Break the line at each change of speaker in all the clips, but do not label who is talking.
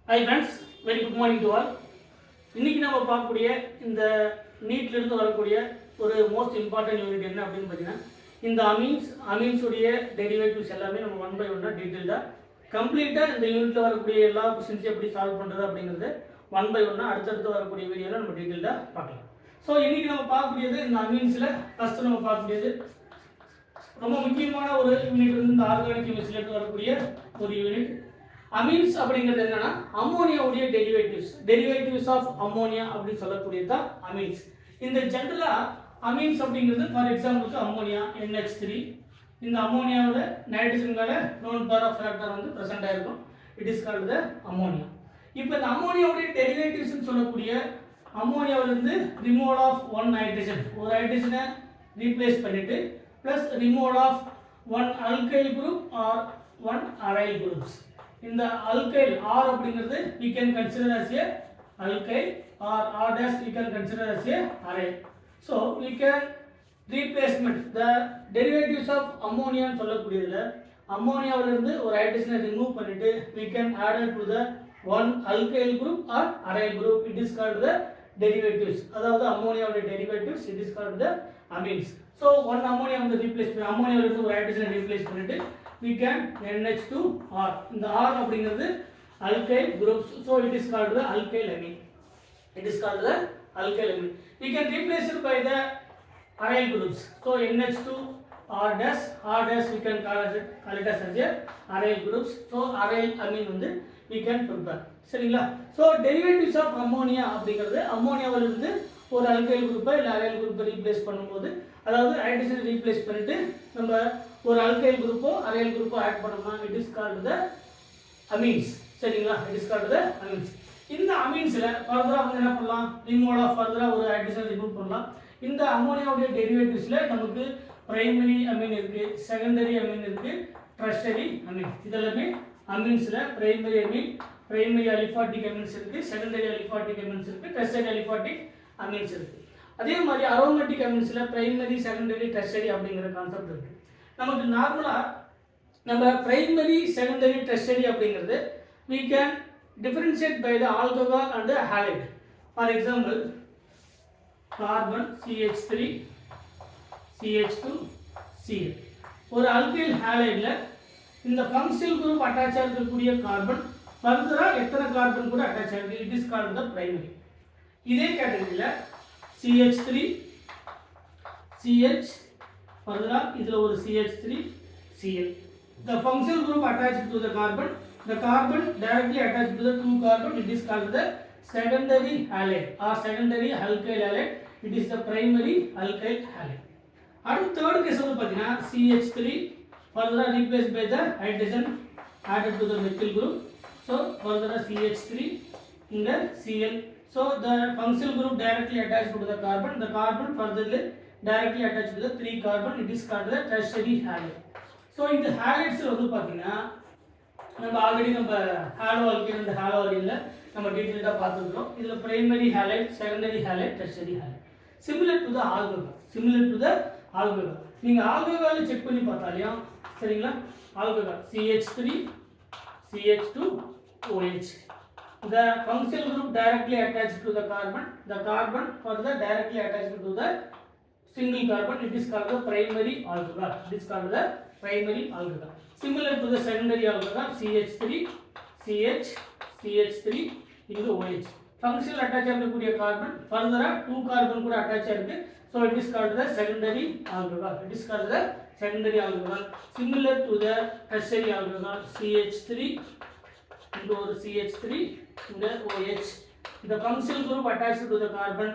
Hi friends, very good morning to all. இன்றைக்கி நம்ம பார்க்கக்கூடிய இந்த நீட்லேருந்து வரக்கூடிய ஒரு மோஸ்ட் இம்பார்ட்டன்ட் யூனிட் என்ன அப்படின்னு பார்த்தீங்கன்னா, இந்த அமீன்ஸுடைய டெரிவேட்டிவ்ஸ் எல்லாமே நம்ம ஒன் பை ஒன்னாக டீட்டெயில்டாக கம்ப்ளீட்டாக இந்த யூனிட்டில் வரக்கூடிய எல்லா கொஸ்டின்ஸையும் எப்படி சால்வ் பண்ணுறது அப்படிங்கிறது ஒன் பை ஒன்னாக அடுத்தடுத்து வரக்கூடிய வீடியோவில் நம்ம டீட்டெயில்டாக பார்க்கலாம். ஸோ இன்றைக்கி நம்ம பார்க்கக்கூடியது இந்த அமீன்ஸில் ஃபஸ்ட்டு நம்ம பார்க்கக்கூடியது ரொம்ப முக்கியமான ஒரு யூனிட் வந்து இந்த ஆர்கானிக் கெமிஸ்ட்ரியிலேருந்து வரக்கூடிய ஒரு யூனிட். அமீன்ஸ் அப்படிங்கிறது என்னன்னா அம்மோனியாவுடைய டெரிவேட்டிவ்ஸ் ஆஃப் அம்மோனியா அப்படின்னு சொல்லக்கூடியது தான் அமீன்ஸ். இந்த ஜென்ரலா அமீன்ஸ் அப்படிங்கிறது ஃபார் எக்ஸாம்பிளுக்கு அம்மோனியா NH3. இந்த அம்மோனியாவோட நைட்ரஜன்கால லோன் பார் ஆஃப் ஃபேக்டர் வந்து பிரசன்ட் ஆயிருக்கும். It is called the ammonia. இப்போ இந்த அம்மோனியாவுடைய டெரிவேட்டிவ்ஸ் சொல்லக்கூடிய அம்மோனியாவிலிருந்து ரிமூவல் ஆஃப் ஒன் நைட்ரஜன், ஒரு ஹைட்ரஜனை ரீப்ளேஸ் பண்ணிட்டு plus removal of one alkyl group or one aryl groups. இந்த alkyl R அப்படிங்கிறது we can consider as a alkyl or R dash we can consider as a aryl. So we can replacement the derivatives of ammonia ன்னு சொல்லக்கூடியதுல அம்மோனியாவில இருந்து ஒரு ஹைட்ரஜனை remove பண்ணிட்டு we can add it to the one alkyl group or aryl group. It is called the derivatives. அதாவது அம்மோனியாவோட derivatives it is called the amines. So one ammonia வந்து replace பண்ணி அம்மோனியாவில இருந்து ஒரு ஹைட்ரஜனை ரீப்ளேஸ் பண்ணிட்டு we can NH2R. இந்த R அப்படிங்கிறது alkyl groups, so it is called the alkyl amine. It is called the alkyl amine. We can replace it by the aryl groups. So NH2R dash we can call it as a aryl groups. So aryl amine வந்து we can prepare. சரிங்களா? So derivatives of ammonia அப்படிங்கிறது அம்மோனியாவில இருந்து ஒரு alkyl குரூப்பை இல்ல aryl குரூப்பை replace பண்ணும்போது, அதாவது ஹைட்ரஜனை ரீப்ளேஸ் பண்ணிட்டு நம்ம ஒரு alkyl குரூப்போ aryl குரூப்போ ஆட் பண்ணோம்னா it is called the amines. சரிங்களா? it is called the amines. இந்த அமீன்ஸ்ல ஃபர்தரா வந்து என்ன பண்ணலாம், ரிமூவல் ஆஃப் ஃபர்தரா ஒரு ஹைட்ரஜன் ரிமூவ் பண்ணலாம். இந்த அம்மோனியாவுடைய டெரிவேட்டிவ்ஸ்ல நமக்கு பிரைமரி அமீன் இருக்கு, செகண்டரி அமீன் இருக்கு, டெர்ஷரி அமீன். இதெல்லாமே அமீன்ஸ்ல primary amine, primary aliphatic amines இருக்கு, செகண்டரி அலிஃபாட்டிக் அமீன்ஸ் இருக்கு, டெர்ஷரி அலிஃபாட்டிக் அமீன்ஸ் இருக்கு. அதே மாதிரி அரோமேட்டிக் அமீன்ஸ்ல பிரைமரி, செகண்டரி, டெர்ஷரி அப்படிங்கிற கான்செப்ட் இருக்கு. நமக்கு நார்மலா நம்ம பிரைமரி, செகண்டரி, டெர்ஷரி அப்படிங்கிறது we can differentiate by the alcohol and the halide. For example, carbon CH3 CH2 Cl. ஒரு alkyl halideல இந்த functional group அட்டாச் ஆகக்கூடிய கார்பன் ஃபர்தரா எத்தனை கார்பன் கூட அட்டாச் ஆகுது, it is called the primary. இதே கேட்டகரியில CH3 CH further இதுல ஒரு CH3 Cl. The functional group attached to the carbon directly attached to the two carbon, it is called the secondary halide or secondary alkyl halide. It is the primary alkyl halide. அடுத்த third case வந்து பாத்தீங்கன்னா CH3 further replaced by the hydrogen added to the methyl group. So further CH3 இந்த Cl. So the functional group directly attached to the carbon furtherly directly attached to the three carbon, it is called the tertiary halide. So இந்த halides வந்து பாத்தீங்கன்னா நம்ம already நம்ம hollow alkane அந்த hollow ஆல்கேன்ல நம்ம டீடைலா பார்த்துட்டோம். இதுல primary allied, secondary allied, tertiary allied. Similar to the alcohol. நீங்க ஆல்கஹால் செக் பண்ணி பார்த்தாலியும் சரிங்களா, alcohol CH3 CH2 OH. The functional group directly attached to the carbon further directly attached to the single carbon, it is called the primary alcohol. It is called the primary alcohol. Similar to the secondary alcohol CH3 CH CH3 into OH. Functional attach ஆகக்கூடிய carbon ஃபர்தரா 2 carbon கூட attach ஆயிருக்கு. So it is called the secondary alcohol. It is called the secondary alcohol. Similar to the tertiary alcohol CH3 into CH3 into OH. The functional group attached to the carbon,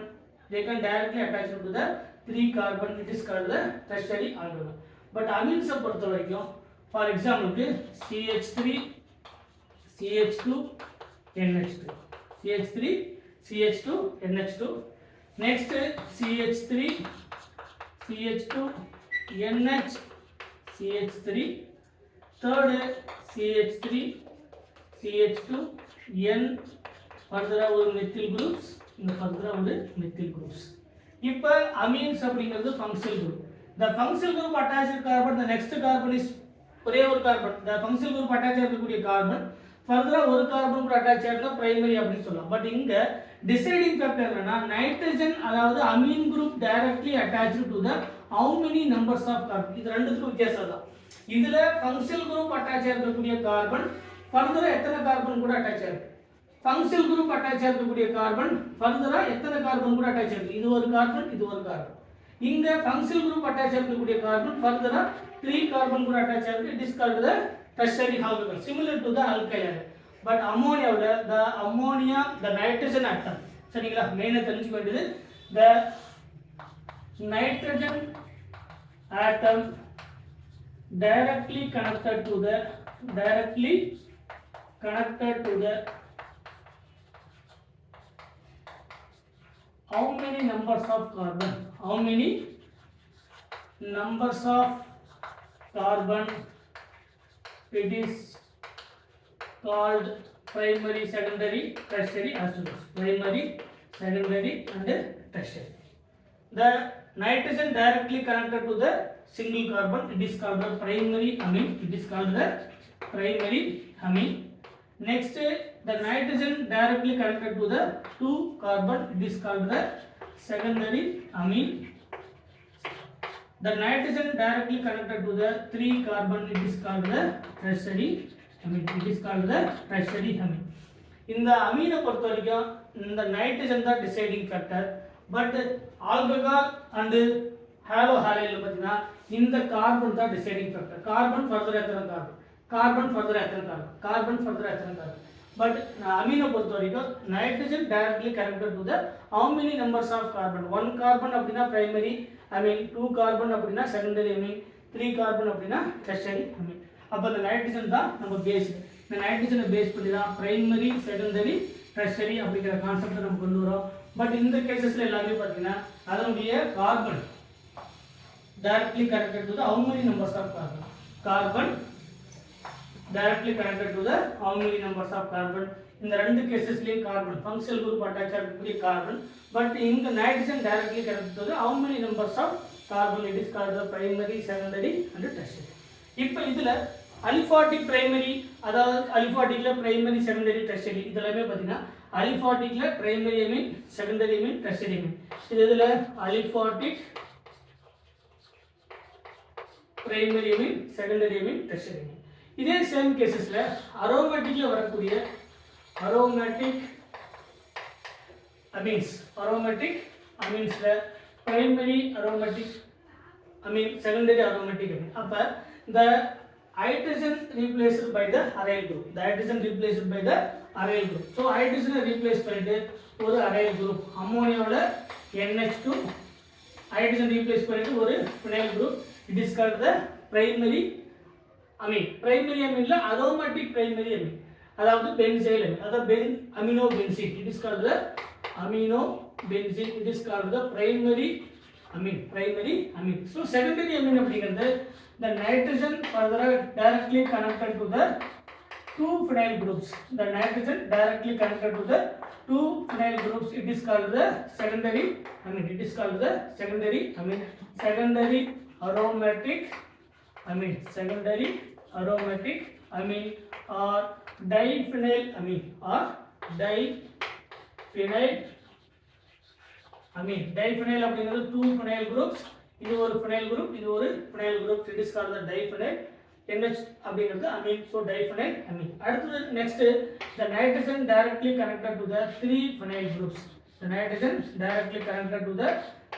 they can directly attach to the 3 carbon. It is called the tertiary alcohol. But amines பொறுத்த வரைக்கும் for example CH3 CH2 NH2 CH3 CH2 NH2. Next CH3 CH2 NH CH3. Third CH3 CH2 N further ஒரு methyl groups, இந்த further ஒரு methyl groups. இப்போ amines அப்படிங்கிறது functional group. The functional group attached carbon, the next carbon is ஒரே ஒரு carbon. The functional group attached ஆகக்கூடிய carbon ஃபர்தராக ஒரு கார்பன் கூட அட்டாச் ஆகிருந்தா பிரைமரி அப்படின்னு சொல்லலாம். பட் இங்கே டிசைடிங் ஃபேக்டர் என்னன்னா நைட்ரஜன் அதாவது amine group directly attached to the how many numbers of carbon. இது ரெண்டுத்துக்கும் வித்தியாசம் தான். இதுல ஃபங்க்ஷனல் குரூப் அட்டாச் ஆகிருக்கக்கூடிய கார்பன் ஃபர்தரா எத்தனை கார்பன் கூட அட்டாச் ஆகிருக்கு. ஃபங்க்ஷனல் குரூப் அட்டாச் ஆகிருக்கக்கூடிய கார்பன் ஃபர்தரா எத்தனை கார்பன் கூட அட்டாச் ஆகிருக்கு. இது ஒரு கார்பன், இது ஒரு கார்பன். இங்க ஃபங்க்ஷனல் குரூப் அட்டாச் ஆகிருக்கக்கூடிய கார்பன் ஃபர்தரா 3 கார்பன் கூட அட்டாச் ஆகிருக்கு. It is called the tertiary alcohol similar to the alkyl. But ammonia the ammonia the nitrogen atom சரிங்களா மெயினா தெரிஞ்சுக்க வேண்டியது the nitrogen atom directly connected to the how many numbers of carbon it is called primary, secondary, tertiary as well as primary, secondary and tertiary. The nitrogen directly connected to the single carbon, it is called the primary amine. Next, the nitrogen directly connected to the 2 carbon, it is called the secondary amine. The nitrogen directly connected to the 3 carbon, it is called the tertiary amine. இந்த அமீனை பொறுத்த வரைக்கும் இந்த nitrogen தான் deciding factor. But alcohol and ஹாலோஹாலைல பார்த்தீங்கன்னா இந்த carbon தான் deciding factor. Carbon further எத்தனை கார்பன். பட் அமீனை பொறுத்த வரைக்கும் nitrogen directly connected to the how many numbers of carbon. 1 carbon அப்படின்னா பிரைமரி அமீன், 2 கார்பன் அப்படின்னா செகண்டரி அமீன், 3 கார்பன் அப்படின்னா டெர்ஷரி அமீன். அப்போ இந்த நைட்ரஜன் தான் நம்ம பேஸ். இந்த நைட்ரஜனை பேஸ் பண்ணி தான் பிரைமரி, செகண்டரி, டெர்ஷரி அப்படிங்கிற கான்செப்டை நம்ம கொண்டு வரோம். பட் இந்த கேசஸ்ல எல்லாமே பார்த்தீங்கன்னா அதனுடைய carbon directly connected to the how many numbers of carbon directly connected to the how many numbers of carbon. இந்த ரெண்டு கேசஸ்லயும் கார்பன் ஃபங்க்ஷனல் குரூப் அட்டாச் ஆகக்கூடிய கார்பன். பட் இங்க nitrogen directly connected to the how many numbers of carbon, it is called the primary, secondary and tertiary. இப்போ இதுல aliphatic primary, அதாவது அலிஃபாட்டிக்ல primary, secondary, tertiary இதெல்லாமே பார்த்தீங்கன்னா அலிஃபாட்டிக்ல primary amine, secondary amine, tertiary amine. இதுல aliphatic, primary amine, secondary amine, tertiary amine. இதே same கேசஸ்ல அரோமேட்டிக்ல வரக்கூடிய அரோமேட்டிக் அமீன்ஸ்ல primary aromatic amine, secondary aromatic amine. அப்ப இந்த hydrogen replaced by the aryl group. So hydrogen replace பண்ணிட்டு ஒரு aryl group, அம்மோனியாவுல NH2, hydrogen replace பண்ணிட்டு ஒரு phenyl group, it is called the primary amine. Primary aminல aromatic primary amine, அதாவது benzyl amine, அதாவது aminobenzene, it is called the aminobenzene, it is called the primary amine. So secondary amine அப்படிங்கிறது the nitrogen further directly connected to the 2 phenyl groups. The nitrogen directly connected to the 2 phenyl groups, it is called the secondary amine. Secondary aromatic amine or diphenyl amine diphenyl அப்படிங்கிறது 2 phenyl groups, இது ஒரு phenyl group, இது ஒரு phenyl group, it is called the diphenyl. NH அப்படிங்கிறது amine, so diphenyl amine. அடுத்து next, the nitrogen directly connected to the 3 phenyl groups. The nitrogen directly connected to the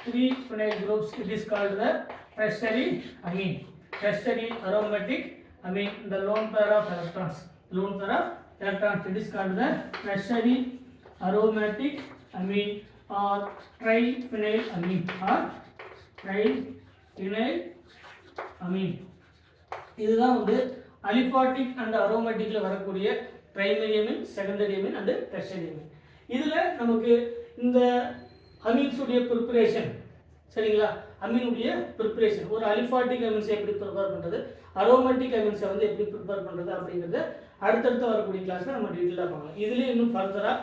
3 phenyl groups, it is called the tertiary aromatic amine. The lone pair of electrons, it is called the tertiary aromatic amine or triphenyl amine. இதுதான் வந்து aliphatic and அரோமேட்டிக்ல வரக்கூடிய primary amine, secondary amine and tertiary amine. இதுல நமக்கு இந்த amines உடைய preparation, சரிங்களா, அமீனுடைய preparation, ஒரு அலிஃபாட்டிக் அமீன்ஸை எப்படி ப்ரிப்பேர் பண்றது, அரோமேட்டிக் அமீன்ஸை வந்து எப்படி ப்ரிப்பேர் பண்றது அப்படிங்கறத அடுத்தடுத்து வரக்கூடிய கிளாஸ்ல நம்ம டீடைலா பார்க்கலாம். இதுல இன்னும் ஃபர்தரா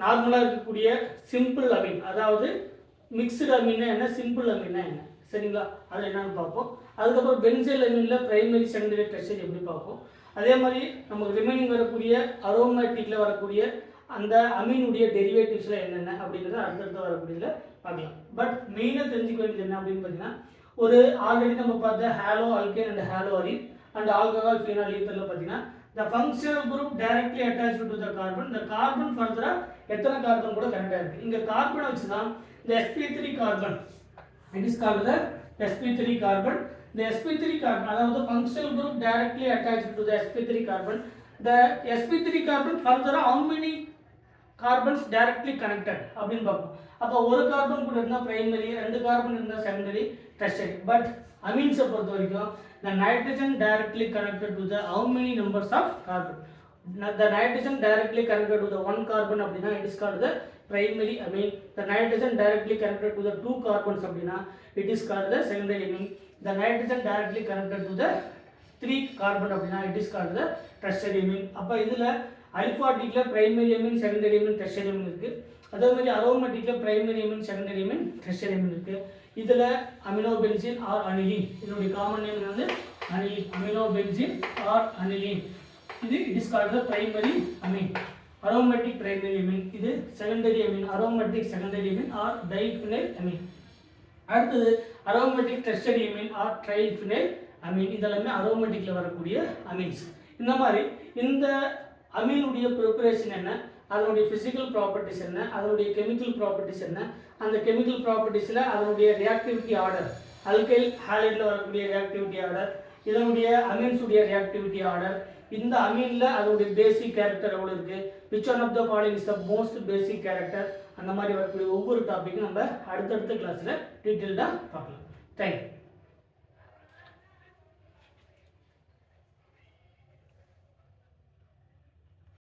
நார்மலா இருக்கக்கூடிய சிம்பிள் அமீன், அதாவது மிக்ஸ்டு அமீன்னா என்ன, சிம்பிள் அமீன்னா என்ன, சரிங்களா, அது என்னன்னு பார்ப்போம். அதுக்கப்புறம் பென்சைல் அமீன்ல பிரைமரி, செகண்டரி, டெர்ஷரி எப்படி பார்ப்போம். அதே மாதிரி நமக்கு ரிமைனிங் வரக்கூடிய அரோமேட்டிக்கில் வரக்கூடிய அந்த அமீனுடைய டெரிவேட்டிவ்ஸில் என்னென்ன அப்படிங்கிறத அடுத்தடுத்து வரக்கூடியதில் பார்க்கலாம். பட் மெயினாக தெரிஞ்சுக்க வேண்டியது என்ன அப்படின்னு பார்த்தீங்கன்னா, ஒரு ஆல்ரெடி நம்ம பார்த்த halo alkane and halo arene and alcohol phenol ஈத்தரில் பார்த்தீங்கன்னா the functional group directly attached to the carbon, the carbon further எத்தனை கார்பன் கூட கனெக்ட் ஆயிருக்கு. இங்க கார்பனை வச்சு தான் the sp3 carbon, it is called the sp3 carbon. The sp3 carbon அதாவது functional group directly attached to the sp3 carbon, the sp3 carbon further how many carbons directly connected அப்படின்னு பார்ப்போம். அப்போ ஒரு கார்பன் கூட இருந்தால் பிரைமரி, ரெண்டு carbon இருந்தால் secondary, tertiary. But அமீன்ஸை பொறுத்த வரைக்கும் the nitrogen directly connected to the how many numbers of carbon, the nitrogen directly connected to the one carbon அப்படினா it is called the primary amine. The nitrogen directly connected to the two carbons அப்படினா it is called the secondary amine. The nitrogen directly connected to the three carbon அப்படினா it is called the tertiary amine. அப்ப இதுல அல்பாட்டிக்ல primary amine, secondary amine, tertiary amine இருக்கு. அதே மாதிரி அரோமேட்டிக்ல primary amine, secondary amine, tertiary amine இருக்கு. இதுல அமினோபென்சீன் ஆர் அனிலீன், இதனுடைய காமன் நேம் வந்து அனிலீன், அமினோபென்சீன் ஆர் அனிலீன். இது it is called the primary amine, aromatic primary amine. இது secondary amine, aromatic secondary amine or diphenyl amine. அடுத்து aromatic tertiary amine or triphenyl amine. இதெல்லாம் அரோமேட்டிக்ல வரக்கூடிய amines. இந்த மாதிரி இந்த அமீனுடைய ப்ரிப்பரேஷன் என்ன, அதனுடைய ஃபிசிக்கல் ப்ராப்பர்ட்டிஸ் என்ன, அதனுடைய கெமிக்கல் ப்ராப்பர்ட்டிஸ் என்ன, அந்த கெமிக்கல் ப்ராப்பர்ட்டிஸில் அதனுடைய ரியாக்டிவிட்டி ஆர்டர், அல்கைல் ஹாலைடில் வரக்கூடிய ரியாக்டிவிட்டி ஆர்டர், இதனுடைய அமீன்ஸுடைய ரியாக்டிவிட்டி ஆர்டர், இந்த அமீனில் அதனுடைய பேசிக் கேரக்டர் எவ்வளோ இருக்குது, which one of the following is the most basic character, அந்த மாதிரி வரக்கூடிய ஒவ்வொரு டாப்பிக்கும் நம்ம அடுத்தடுத்த கிளாஸில் டீட்டெயில்டாக பார்க்கலாம். தேங்க்யூ.